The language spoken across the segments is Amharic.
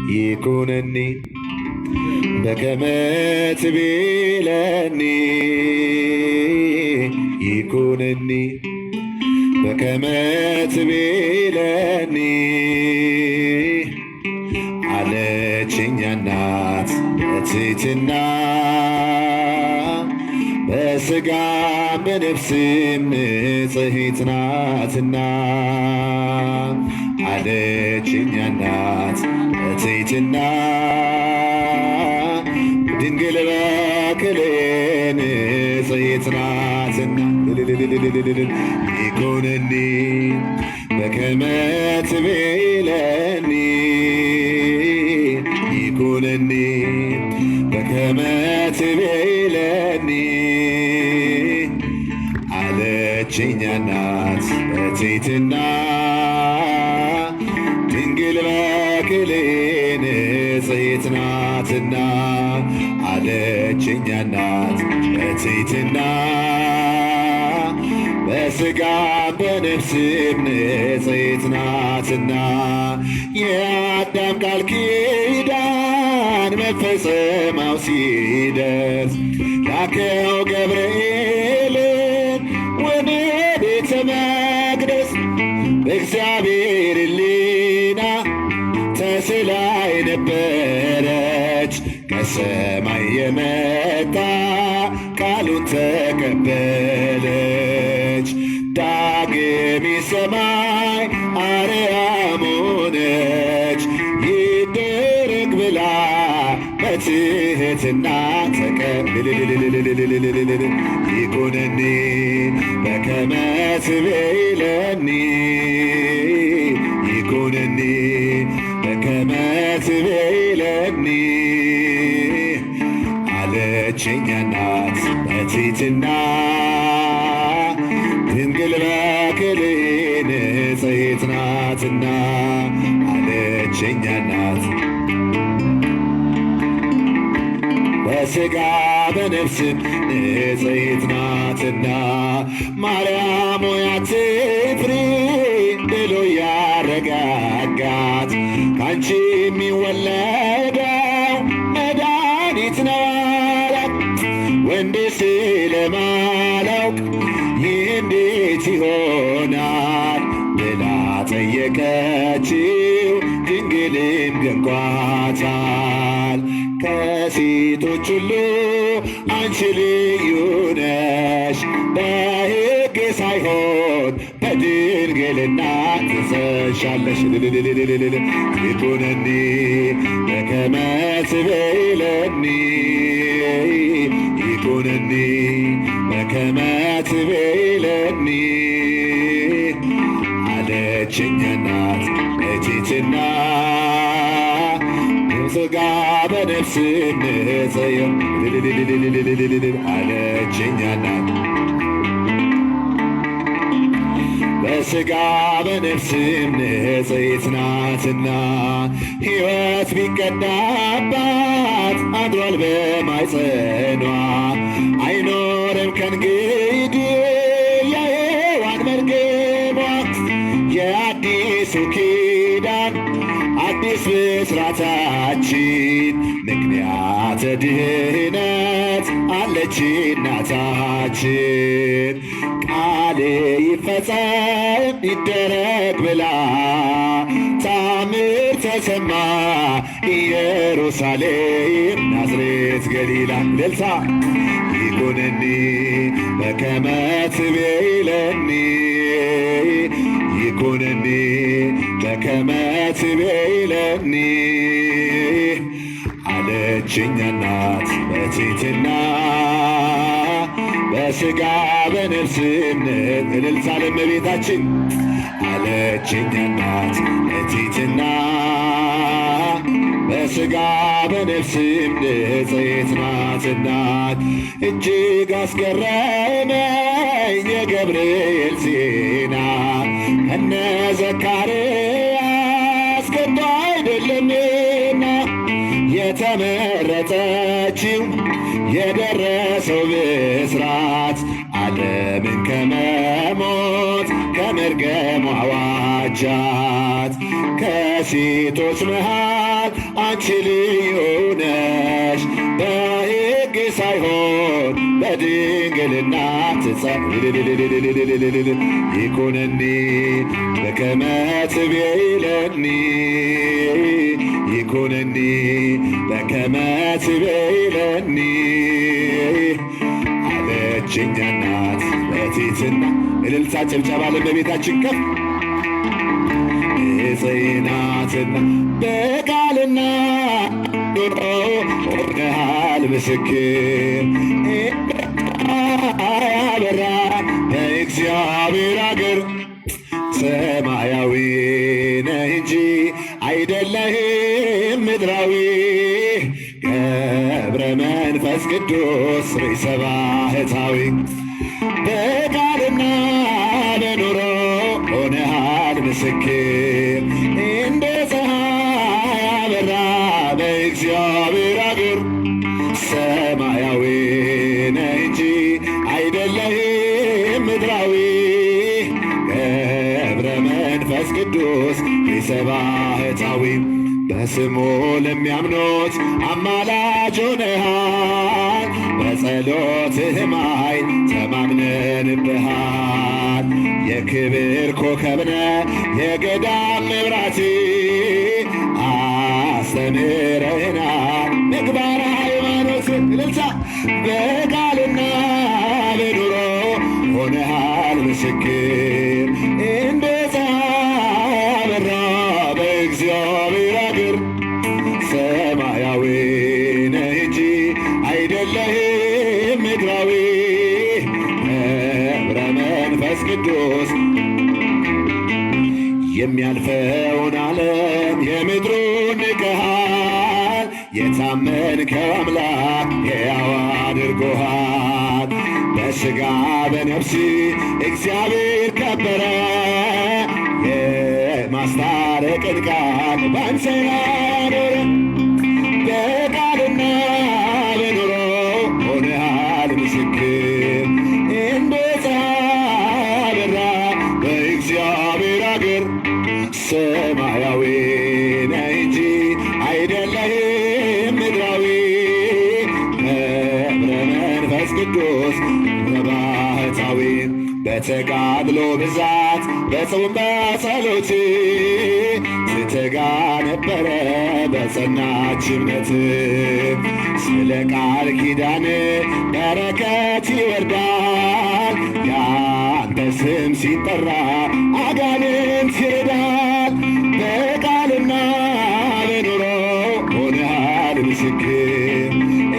ይኩነኒ በከመ ትቤለኒ ይኩነኒ በከመ ትቤለኒ አለችኝ እናት በትሕትና በሥጋም በነፍስም ንጽሕት ናትና አለችኝ እናት በትሕትና ድንግል በክልኤ ንጽሕት ናትና ይኩነኒ በከመ ትቤለኒ ይኩነኒ በከመ ትቤለኒ አለችኝ እናት በትሕትና ድንግል በክልኤ ንጽሕት ናትና አለችኝ እናት በትሕትና በሥጋም በነፍስም ንጽሕት ናትና የአዳም ቃል ኪዳን መፈጸሚያው ሲደርስ ላከው ገብርኤልን ወደ ቤተ መቅደስ በእግዚአብሔር ሕሊና ተስላ የነበረች ከሰማይ የመጣ ቃሉን ተቀበለች። ዳግም ሰማይ አርያም ሆነች ይደረግ ብላ በትሕትና ይኩነኒ በከመ ትቤለኒ ይኩነኒ በከመ ትቤለኒ አለችኝ እናት በትሕትና ድንግል በክልኤ ንጽሕት ናትና አለችኝ እናት በሥጋ በነፍስም ንጽሕት ናትና ማርያም ሆይ አትፍሪ ብሎ ያረጋጋት ካንቺ የሚወለደው መድኃኒት ነው አላት። ወንድ ስለማላውቅ ይህ እንዴት ይሆናል ብላ ጠየቀችው። ድንግልም ደንቋታል። ከሴቶች ሁሉ አንቺ ልዩ ነሽ፣ በሕግ ሳይሆን በድንግልና ትጸንሻለሽ። ይኩነኒ በከመ ትቤለኒ ይኩነኒ በከመ ትቤለኒ አለችኝ እናት በትሕትና በሥጋ በነፍስም ንጽሕት አለችኝ እናት በሥጋ በነፍስም ንጽሕት ናትና ሕይወት ቢቀዳባት አድሯል በማኅፀኗ አይኖርም ከእንግዲህ የሔዋን መርገሟ። የአዲሱ ኪዳን አዲስ ብስራታችን ምክንያተ ድኅነት አለች እናታችን። ቃል ይፈጸም ይደረግ ብላ ታምር ተሰማ ኢየሩሳሌም ናዝሬት ገሊላ ደልሳ ይኩነኒ በከመ ትቤለኒ ይኩነኒ በከመ ትቤለኒ አለችኝ እናት በትሕትና በሥጋ በነፍስም እልልታ ለእመቤታችን አለችኝ እናት በትሕትና በሥጋ በነፍስም ንጽሕት ናትና። እጅግ አስገረመኝ የገብርኤል ዜና እነ ዘካርያስ ገባ አይደለምና የተመረጠችው የደረሰው ብስራት ዓለምን ከመሞት ከመርገም አዋጃት። ከሴቶች መሃል አንቺ ልዩ ነሽ በሕግ ሳይሆን በድንግልና ይኩነኒ በከመ ትቤይለኒ ይኩነኒ በከመ ትቤይለኒ አለችኝ እናት በትሕትና። እልልታ ጭብጨባ ለእመቤታችን ከፍ ጽናትና በቃልና ኑሮ ሆነሃል ምስክር ያበራ በእግዚአብሔር አገር ሰማያዊ ነህ እንጂ አይደለህም ምድራዊ ገብረ መንፈስ ቅዱስ ርዕሰ ባህታዊ በቃልና በኑሮ ሆነሃል ምስክር እንደ ፀሐይ አበራ በእግዚአብሔር አገር ሰማያዊ ነህ እንጂ አይደለህም ምድራዊ ገብረ መንፈስ ቅዱስ ርዕሰ ባህታዊ በስሙ ለሚያምኑት አማላጅ ሆነሃል በጸሎትህም ኃይል ተማምነንብሃል የክብር ኮከብነ የገዳም መብራት አስተምረህናል ምግባረ ሃይማኖት እልልታ በቃልና በኑሮ ሆነሃል ምስክር እንደ ፀሐይ አበራ በእግዚአብሔር አገር ሰማያዊ ነህ እንጂ አይደለህም ምድራዊ ገብረ መንፈስ ቅዱስ የሚያልፈውን ዓለም የምድሩን ንቀሃል የታመንከው አምላክ ሕያው አድርጎሃል በሥጋ በነፍስ እግዚአብሔር ከበረ የማስታረቅን ቃል ባንተ አኖረ በቃልና በኑሮ ሆነሃል ምስክር እንደ ፀሐይ አበራ በእግዚአብሔር አገር ሰማያዊ ነህ እንጂ አይደለህም ምድራዊ ገብረ መንፈስ ቅዱስ ባህታዊ በተጋድሎ ብዛት በጾም በጸሎት ስትጋ ነበረ በጸናች እምነት ስለ ቃል ኪዳን በረከት ይወርዳል ያንተ ስም ሲጠራ አጋንንት ይርዳል በቃልና በኑሮ ሆነሃል ምስክር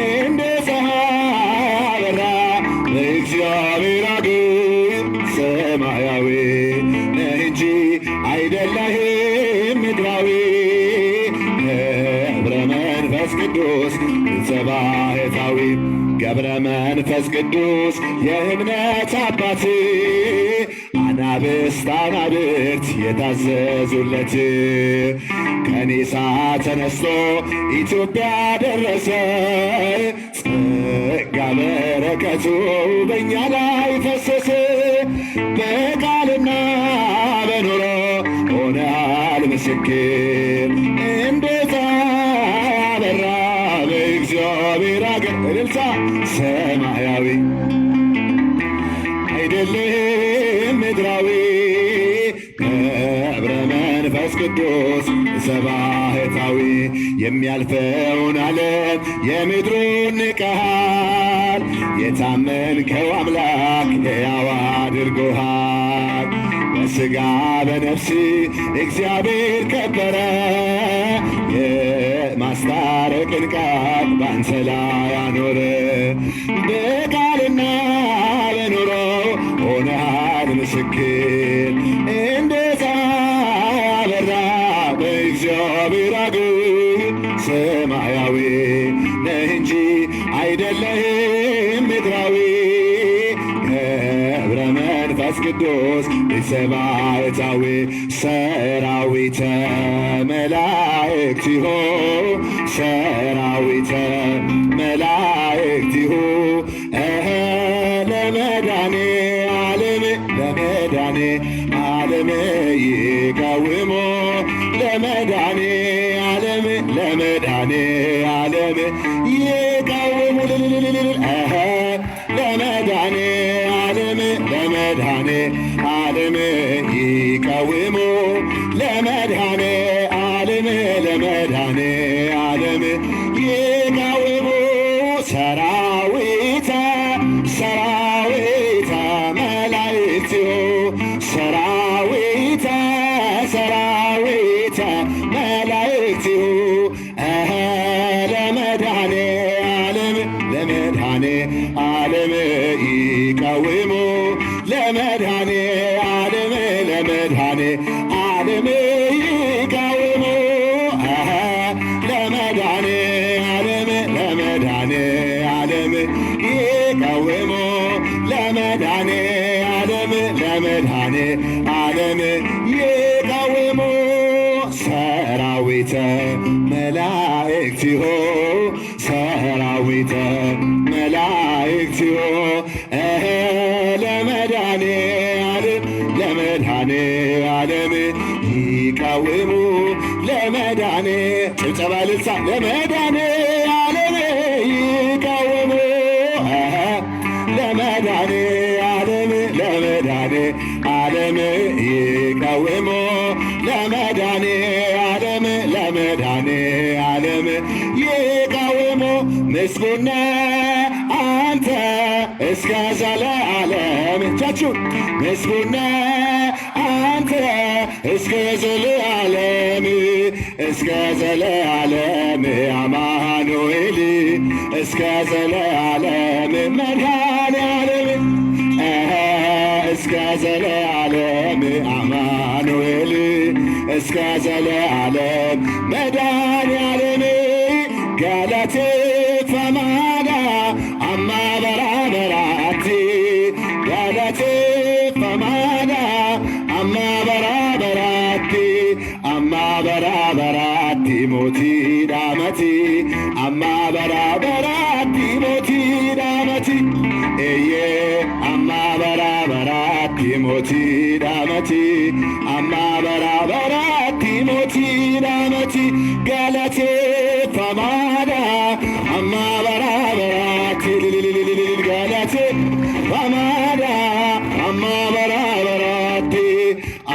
እንደ ፀሐይ አበራ በእግዚአብሔር አገር ሰማያዊ ነህ እንጂ አይደለህም ምድራዊ ገብረ መንፈስ ቅዱስ ርዕሰ ባህታዊ ገብረ መንፈስ ቅዱስ የእምነት አባት አናብስት አናብርት የታዘዙለት ከኒሳ ተነስቶ ኢትዮጵያ ደረሰ ጸጋ በረከቱ በእኛ ላይ ፈሰሰ በቃልና በኑሮ ሆነሃል ምስክር እንደ ፀሐይ አበራ በእግዚአብሔር አገር እልልታ ሰማያዊ አይደለህም ምድራዊ ገብረ መንፈስ ቅዱስ ርዕሰ ባህታዊ የሚያልፈውን ዓለም የምድሩን ንቀሃል የታመንከው አምላክ ሕያው አድርጎሃል በሥጋ በነፍስ እግዚአብሔር ከበረ የማስታረቅን ቃል ባንተ ላይ አኖረ በቃልና በኑሮ ሆነሃል ምስክር እንደ ፀሐይ አበራ በእግዚአብሔር አገር ሰማያዊ ነህ እንጂ አይደለህም ምድራዊ ገብረ መንፈስ ቅዱስ ርዕሰ ባህታዊ ሰራዊተ መላእክቲሁ ሰራዊተ መላእክቲሁ ለመዳኔ ዓለም ይቃወሞ ለመዳኔ ዓለም ለመድኃኔ ዓለም ይቃወሙ ለመድኃኔ ዓለም ለመድኃኔ ዓለም ይቃወሙ ለመድኃኔ ዓለም ለመድኃኔ ዓለም ይቃወሙ ሰራዊተ ሰራዊተ መላእክቲሁ ሰራዊተ ሰራዊተ መላእክቲሁ ለመድኃኔ ዓለም ለመድኃኔ ዓለም ይቃወሙ ለመድኃኔ ዓለም ለመድኃኔ ዓለም ይቃወሙ ለመድኃኔ ዓለም ለመድኃኔ ዓለም ይቃወሙ ለመድኃኔ ዓለም ለመድኃኔ ዓለም ይቃወሙ ሰራዊተ መላእክቲሁ ሰራዊተ መላእክቲሁ ለመድኃኔ ዓለም ለመድኃኔ ዓለም ይቃወሙ ለመድኃኔ ጭብጨባ ልልሳ ለመድኃኔ ዓለም ይቃወሙ ለመድኃኔ ዓለም ለመድኃኔ ዓለም ይቃወሙ ለመድኃኔ ዓለም ለመድኃኔ ዓለም ይቃወሙ ምስጉነ አንተ እስከ ዘለዓለም እጃችሁን ምስጉነ አንተ እስከ ዘለዓለም እስከ ዘለዓለም አማኑኤል እስከ ዘለዓለም መድኃኔ ዓለም እስከ ዘለዓለም አማኑኤል እስከ ዘለዓለም መድኃኔ ዓለም ገለቴ ፈማዳ አማ በራበራቲ ገለቴ ፈማዳ አማ በራበራቲ አማ በራበራቲ ሞቲ ዳመቲ አማ በራበራቲ ሞቲ ዳመቲ እየ አማ በራበራቲ ሞቲ ዳመቲ አማ በራበራቲ ሞቲ ዳመቲ ገለቴ ፈማዳ አማ በራበራቲ ገለቴ ፈማዳ አማ በራበራቲ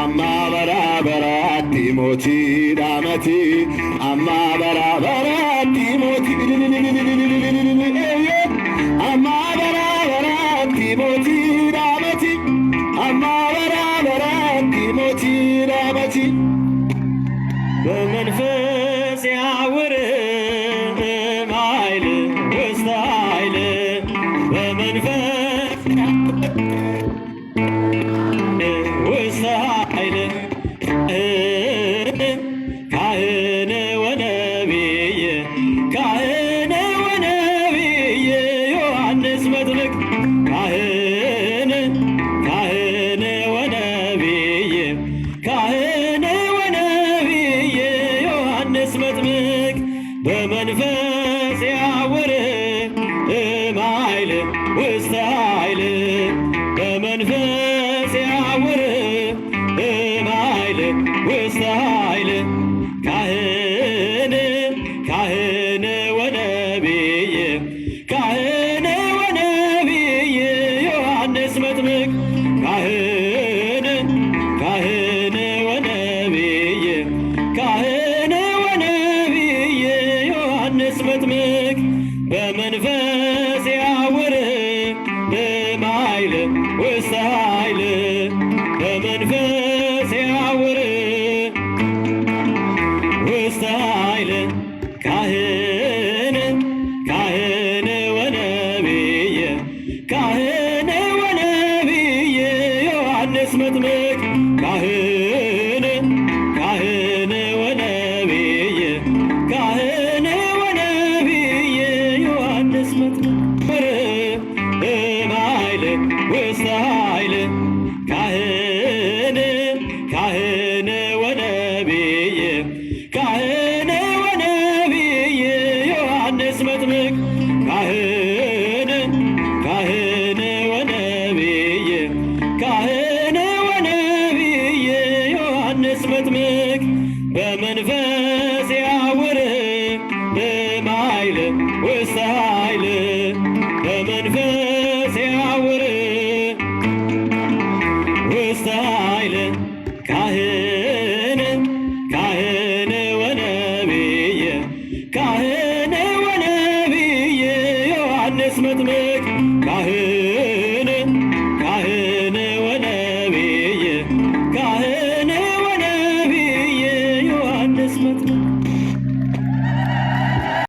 አማ በራበራቲ ሞቲ ዳመቲ አማ በራበራቲ ሞቲ አማ በራበራቲ ሞቲ ዳመቲ አማ በራበራቲ ሞቲ ዳመቲ በመንፈስ ያውር ኃይል ውስተ ኃይል በመንፈስ ውስተ ኃይል ካህን ወነቢይ ካህን ወነቢይ ዮሐንስ መጥምቅ ካህን ወነቢይ ካህን ወነቢይ ዮሐንስ መጥምቅ በመንፈስ ያውር ኃይል ውስተ ኃይል በመንፈስ ያውር ኃይል ውስተ ኃይል ካህን ወነቢይ ካህን ወነቢይ ዮሐንስ መጥምቅ ካህን ወነቢይ ካህን ወነቢይ ዮሐንስ መጥምቅ በመንፈስ ያውር ኃይል ውስተ ኃይል በመንፈስ ያውር ውስተ ኃይል ካህን ወነቢይ ካህን ወነቢይ ዮሐንስ መጥምቅ ካህን ወነቢይ ካህን ወነቢይ ዮሐንስ መጥምቅ ኃይል ውስተ ኃይል ካህን ወነቢይ ካህን ወነቢይ ዮሐንስ መጥምቅ ካህን ወነቢይ ካህን ወነቢይ ዮሐንስ መጥምቅ በመንፈስ ያውር ውስተ